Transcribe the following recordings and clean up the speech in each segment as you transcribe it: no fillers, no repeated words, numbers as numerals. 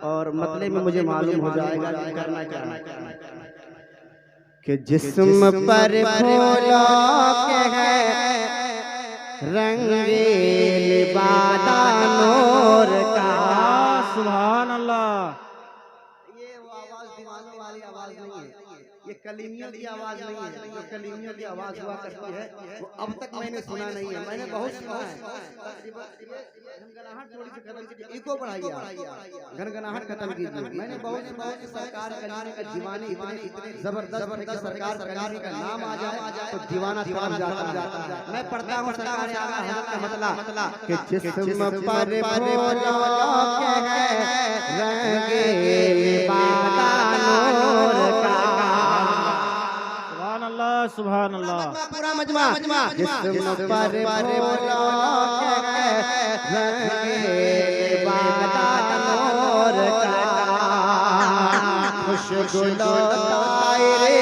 और मतले में मुझे मालूम हो जाएगा कि करना क्या कि जिस्म पर फूलों के है रंगीन बादा नूर का। सुभान अल्लाह। ये वो आवाज दीवानों वाली आवाज नहीं है, ये कलीमियों की आवाज नहीं है। जो कलीमियों की आवाज हुआ करती है वो अब तक मैंने सुना नहीं है। मैंने बहुत सुना है। घनघनाहट थोड़ी सी खत्म कीजिए, इको बढ़ाइए, घनघनाहट खत्म कीजिए। मैंने बहुत सुना है कि सरकार कलीमी का दीवाने इतने जबरदस्त है कि सरकार कलीमी का नाम आ जाए तो दीवाना तरफ जाता है। मैं पढ़ता हूँ सरकार आला हज़रत का मतला कि जिस्म पर फूलों के है रंगीन बादा नूर का। सुभान अल्लाह सुभान अल्लाह। पूरा मजमा जिस्म पर फूलों के है रंगीन बादा नूर का। खुशगुलो तायरे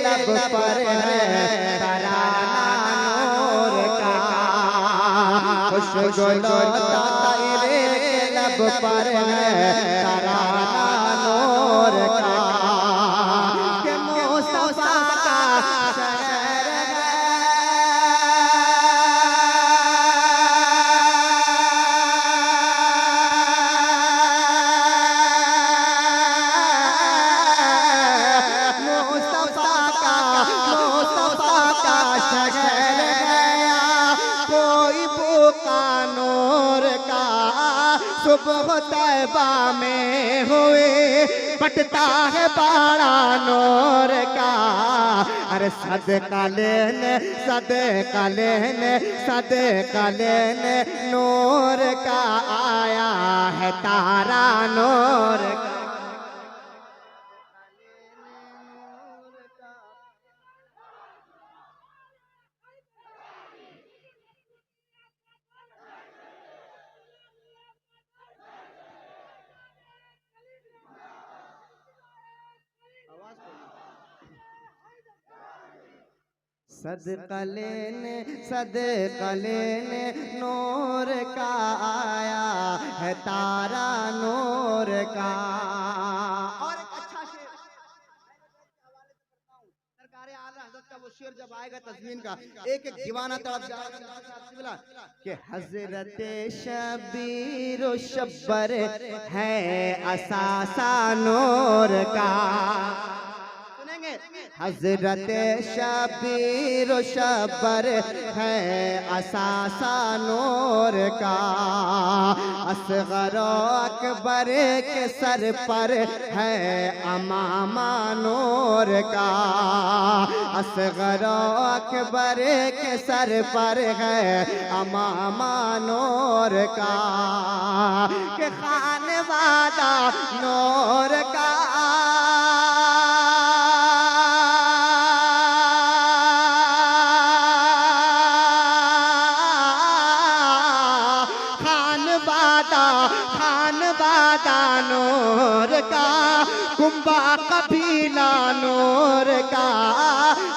लब पर है तराना नूर का। खुशगुलो तायरे लब पर है तराना नूर का। के मुस्तफा का शहर है मुस्तफा का शहर गया कोई भूखा नूर का। सुबह तैबा में हुए बटता है बाड़ा नूर का। अरे सदका लेने सदका लेने सदका लेने नूर का आया है तारा नूर का। सदका लेने नूर का आया है तारा नूर का। और एक अच्छा शेर सरकार आला हज़रत का वो शेर जब आएगा तस्वीर का एक एक दीवाना तड़प जाएगा कि हजरत शबीर शब्बर है असासा नूर का। हजरत शबीर शब्बर है असासा नूर का। असगर अकबर के सर पर है अमामा नूर का। असगर अकबर के सर पर है अमामा नूर का। के खानवादा नूर का। खानवादा नूर का कुंबा कबीला नूर का।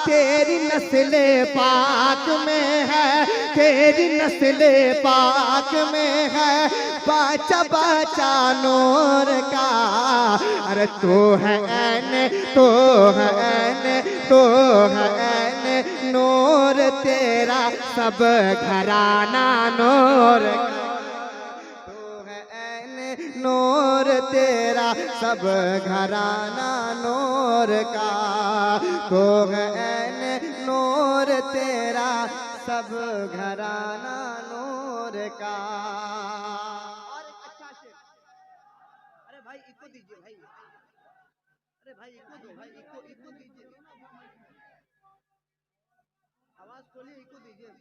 तेरी नस्ल पाक में है तेरी नस्ल पाक में है बच्चा बच्चा नूर का। अरे तो है ऐन तो है ऐन तो है ऐन नूर तेरा सब घराना नूर का। नूर तेरा सब घराना नूर का। तो है नूर तेरा सब घराना नूर का। और एक अच्छा शेर। अरे भाई इको दीजिए भाई। अरे भाई इको दो भाई इको इको दीजिए। आवाज खोलिए इको दीजिए।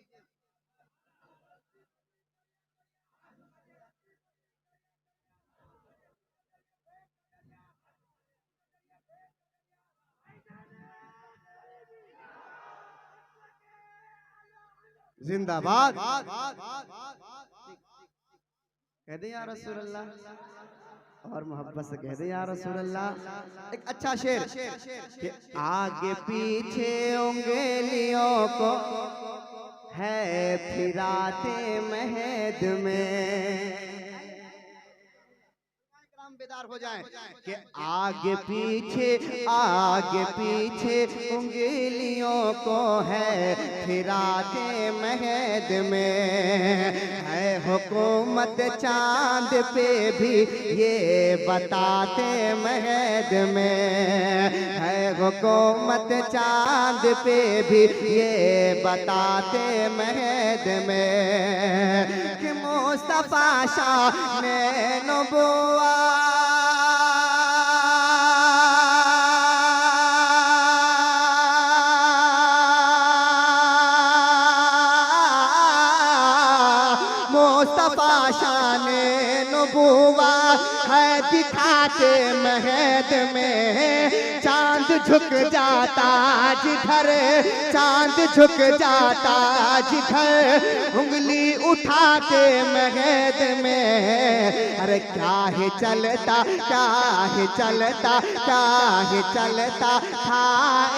जिंदाबाद कह दे या रसूल अल्लाह और मोहब्बत से कह दे या रसूल अल्लाह। एक अच्छा शेर कि आगे पीछे उंगलियों को है फिराते महद में। बेदार हो जाएं कि आगे पीछे उंगलियों को है फिराते महद में, है हुकूमत चांद पे भी ये बताते महद में, है हुकूमत चांद पे भी ये बताते महद में कि मुस्तफा शाह ने नबुव्वत मुस्तफा शान नबुव्वा है दिखाते महद में, चांद झुक जाता जिधर, चांद झुक जाता जिधर, उंगली उठाते महद में। अरे क्या है चलता था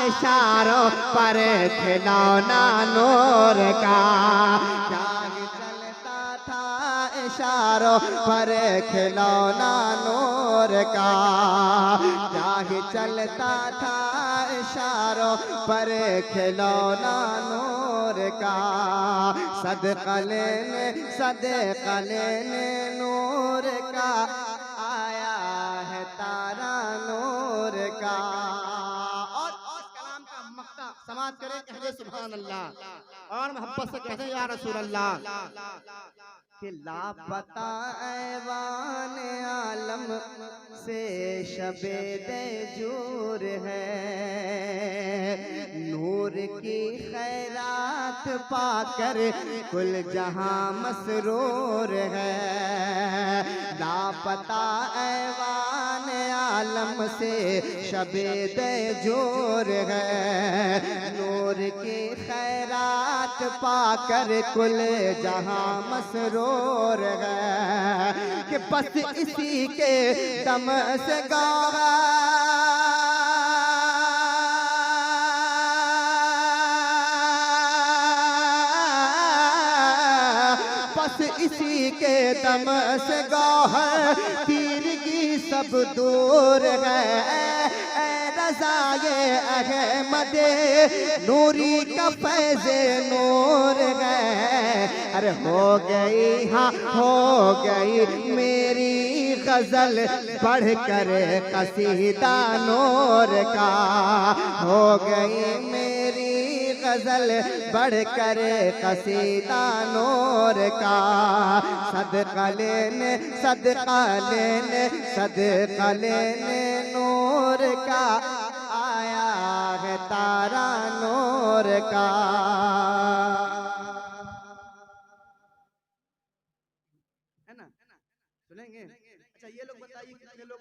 इशारों पर खिलौना नूर का, इशारों पर खिलौना नूर का, चाहे चलता था इशारों पर खिलौना नूर का, सदका लेने नूर का, आया है तारा नूर का। और कलाम का मक्ता समाज करें, कहते सुभान अल्लाह और मोहब्बत से कहते या रसूल अल्लाह कि लापता ऐवान आलम से शबे देजूर है, नूर की खैरात पाकर कुल जहां मसरूर है। लापता ऐवान आलम से शबे देजूर है, नूर की खैरात पाकर कुल जहां मसरूर है कि बस इसी के दम से गावा बस इसी के दम से गौहर तीरगी सब दूर है। रज़ाए अहमदे नूरी का फैज़े नूर है। अरे हो गई हाँ हो गई मेरी गजल बढ़कर कसीदा नूर का, हो गई मेरी गजल बढ़कर कसीदा नूर का। सदका लेने नूर का, आया है तारा नूर का। है ना, सुनेंगे? अच्छा ये लोग बताइए कितने लोग